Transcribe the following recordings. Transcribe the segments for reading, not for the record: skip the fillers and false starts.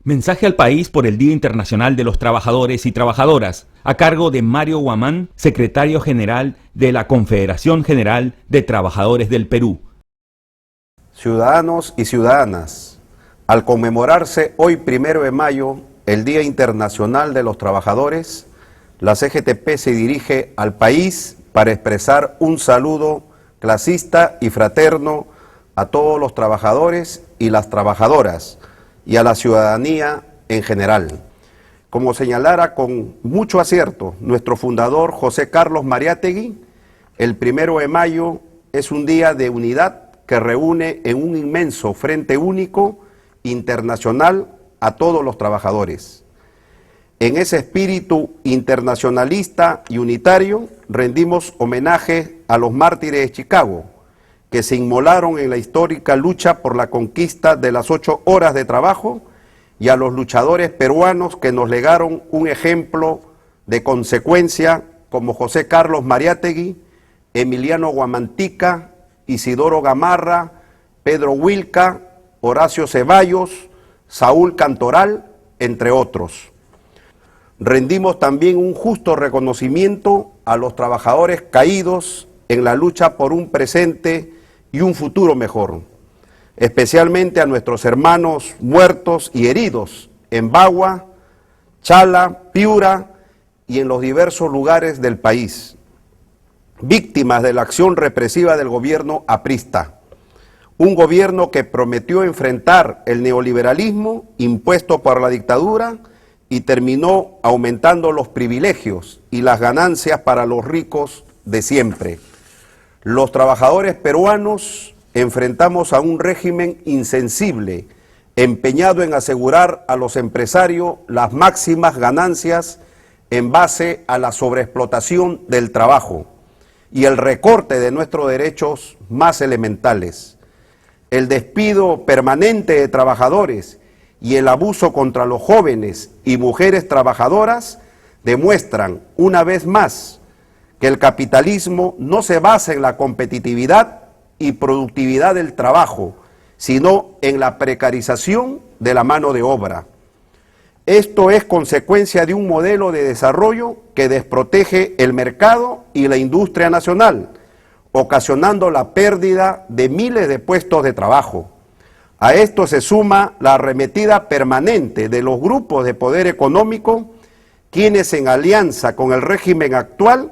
Mensaje al país por el Día Internacional de los Trabajadores y Trabajadoras, a cargo de Mario Guamán, secretario general de la Confederación General de Trabajadores del Perú. Ciudadanos y ciudadanas, al conmemorarse hoy 1 de mayo, el Día Internacional de los Trabajadores, la CGTP se dirige al país para expresar un saludo clasista y fraterno a todos los trabajadores y las trabajadoras, y a la ciudadanía en general. Como señalara con mucho acierto nuestro fundador José Carlos Mariátegui, el 1 de mayo es un día de unidad que reúne en un inmenso frente único internacional a todos los trabajadores. En ese espíritu internacionalista y unitario rendimos homenaje a los mártires de Chicago, que se inmolaron en la histórica lucha por la conquista de las 8 horas de trabajo, y a los luchadores peruanos que nos legaron un ejemplo de consecuencia como José Carlos Mariátegui, Emiliano Guamantica, Isidoro Gamarra, Pedro Wilca, Horacio Ceballos, Saúl Cantoral, entre otros. Rendimos también un justo reconocimiento a los trabajadores caídos en la lucha por un presente y un futuro mejor, especialmente a nuestros hermanos muertos y heridos en Bagua, Chala, Piura y en los diversos lugares del país, víctimas de la acción represiva del gobierno aprista, un gobierno que prometió enfrentar el neoliberalismo impuesto por la dictadura y terminó aumentando los privilegios y las ganancias para los ricos de siempre. Los trabajadores peruanos enfrentamos a un régimen insensible, empeñado en asegurar a los empresarios las máximas ganancias en base a la sobreexplotación del trabajo y el recorte de nuestros derechos más elementales. El despido permanente de trabajadores y el abuso contra los jóvenes y mujeres trabajadoras demuestran una vez más que el capitalismo no se basa en la competitividad y productividad del trabajo, sino en la precarización de la mano de obra. Esto es consecuencia de un modelo de desarrollo que desprotege el mercado y la industria nacional, ocasionando la pérdida de miles de puestos de trabajo. A esto se suma la arremetida permanente de los grupos de poder económico, quienes en alianza con el régimen actual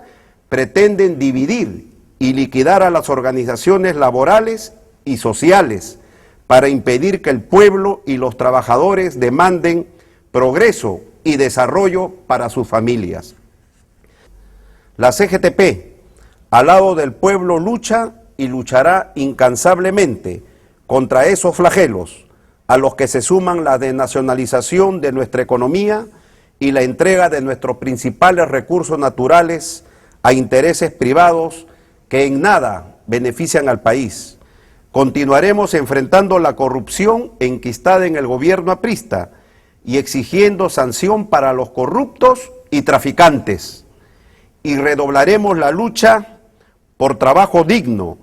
pretenden dividir y liquidar a las organizaciones laborales y sociales para impedir que el pueblo y los trabajadores demanden progreso y desarrollo para sus familias. La CGTP, al lado del pueblo, lucha y luchará incansablemente contra esos flagelos a los que se suman la desnacionalización de nuestra economía y la entrega de nuestros principales recursos naturales a intereses privados que en nada benefician al país. Continuaremos enfrentando la corrupción enquistada en el gobierno aprista y exigiendo sanción para los corruptos y traficantes. Y redoblaremos la lucha por trabajo digno,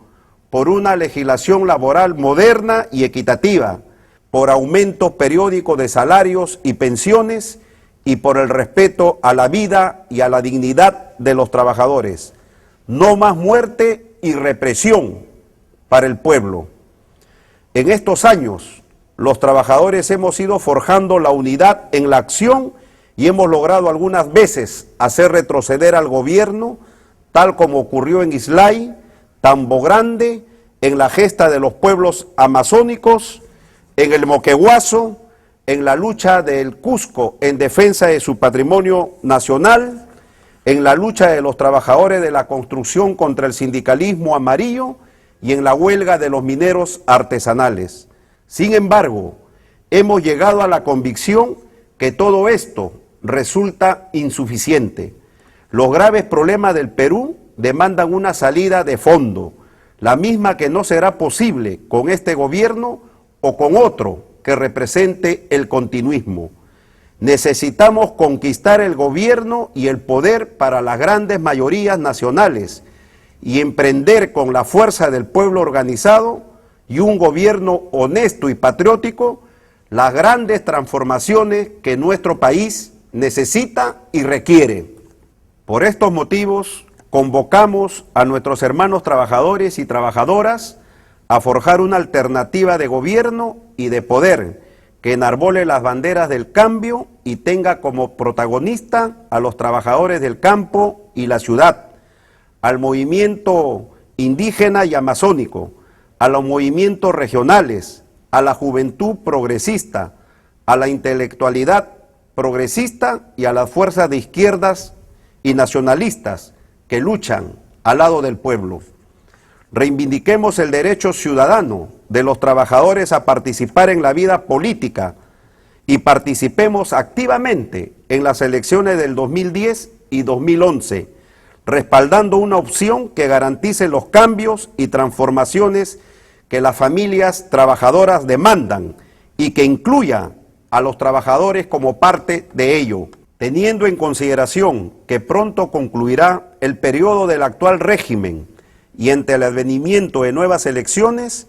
por una legislación laboral moderna y equitativa, por aumento periódico de salarios y pensiones y por el respeto a la vida y a la dignidad de los trabajadores. No más muerte y represión para el pueblo. En estos años, los trabajadores hemos ido forjando la unidad en la acción y hemos logrado algunas veces hacer retroceder al gobierno, tal como ocurrió en Islay, Tambo Grande, en la gesta de los pueblos amazónicos, en el Moquegüazo, en la lucha del Cusco en defensa de su patrimonio nacional, en la lucha de los trabajadores de la construcción contra el sindicalismo amarillo y en la huelga de los mineros artesanales. Sin embargo, hemos llegado a la convicción que todo esto resulta insuficiente. Los graves problemas del Perú demandan una salida de fondo, la misma que no será posible con este gobierno o con otro que represente el continuismo. Necesitamos conquistar el gobierno y el poder para las grandes mayorías nacionales y emprender con la fuerza del pueblo organizado y un gobierno honesto y patriótico las grandes transformaciones que nuestro país necesita y requiere. Por estos motivos, convocamos a nuestros hermanos trabajadores y trabajadoras a forjar una alternativa de gobierno y de poder que enarbole las banderas del cambio y tenga como protagonista a los trabajadores del campo y la ciudad, al movimiento indígena y amazónico, a los movimientos regionales, a la juventud progresista, a la intelectualidad progresista y a las fuerzas de izquierdas y nacionalistas que luchan al lado del pueblo. Reivindiquemos el derecho ciudadano de los trabajadores a participar en la vida política y participemos activamente en las elecciones del 2010 y 2011, respaldando una opción que garantice los cambios y transformaciones que las familias trabajadoras demandan y que incluya a los trabajadores como parte de ello, teniendo en consideración que pronto concluirá el periodo del actual régimen y ante el advenimiento de nuevas elecciones,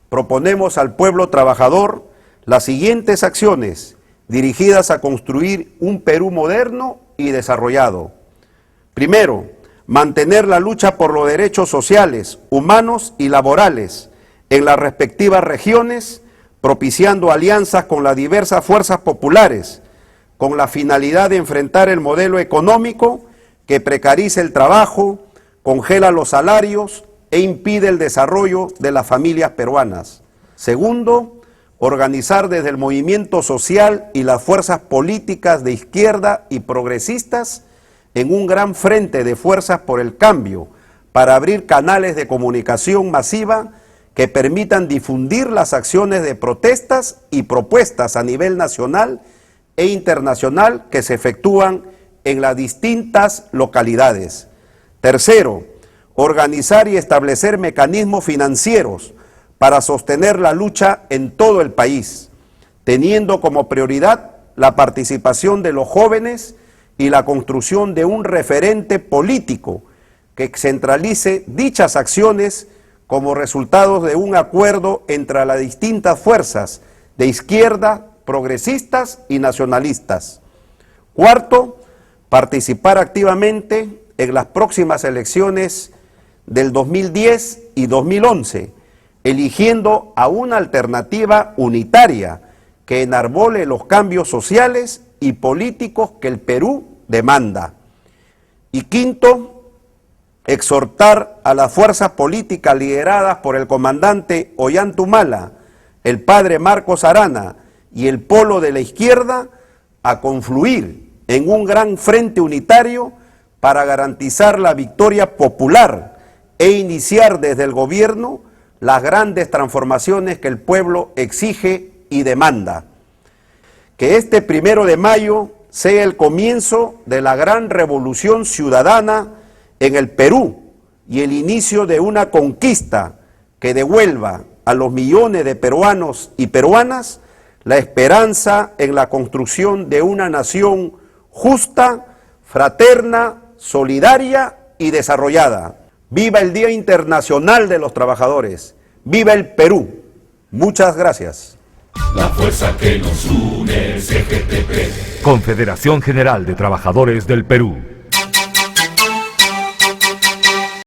proponemos al pueblo trabajador las siguientes acciones dirigidas a construir un Perú moderno y desarrollado. Primero, mantener la lucha por los derechos sociales, humanos y laborales en las respectivas regiones, propiciando alianzas con las diversas fuerzas populares, con la finalidad de enfrentar el modelo económico que precariza el trabajo, congela los salarios e impide el desarrollo de las familias peruanas. Segundo, organizar desde el movimiento social y las fuerzas políticas de izquierda y progresistas en un gran frente de fuerzas por el cambio para abrir canales de comunicación masiva que permitan difundir las acciones de protestas y propuestas a nivel nacional e internacional que se efectúan en las distintas localidades. Tercero, organizar y establecer mecanismos financieros para sostener la lucha en todo el país, teniendo como prioridad la participación de los jóvenes y la construcción de un referente político que centralice dichas acciones como resultados de un acuerdo entre las distintas fuerzas de izquierda, progresistas y nacionalistas. Cuarto, participar activamente en las próximas elecciones del 2010 y 2011, eligiendo a una alternativa unitaria que enarbole los cambios sociales y políticos que el Perú demanda. Y quinto, exhortar a las fuerzas políticas lideradas por el comandante Ollantumala, el padre Marcos Arana y el polo de la izquierda a confluir en un gran frente unitario para garantizar la victoria popular e iniciar desde el gobierno las grandes transformaciones que el pueblo exige y demanda. Que este 1 de mayo sea el comienzo de la gran revolución ciudadana en el Perú y el inicio de una conquista que devuelva a los millones de peruanos y peruanas la esperanza en la construcción de una nación justa, fraterna, solidaria y desarrollada. ¡Viva el Día Internacional de los Trabajadores! ¡Viva el Perú! Muchas gracias. La fuerza que nos une es CGTP. Confederación General de Trabajadores del Perú.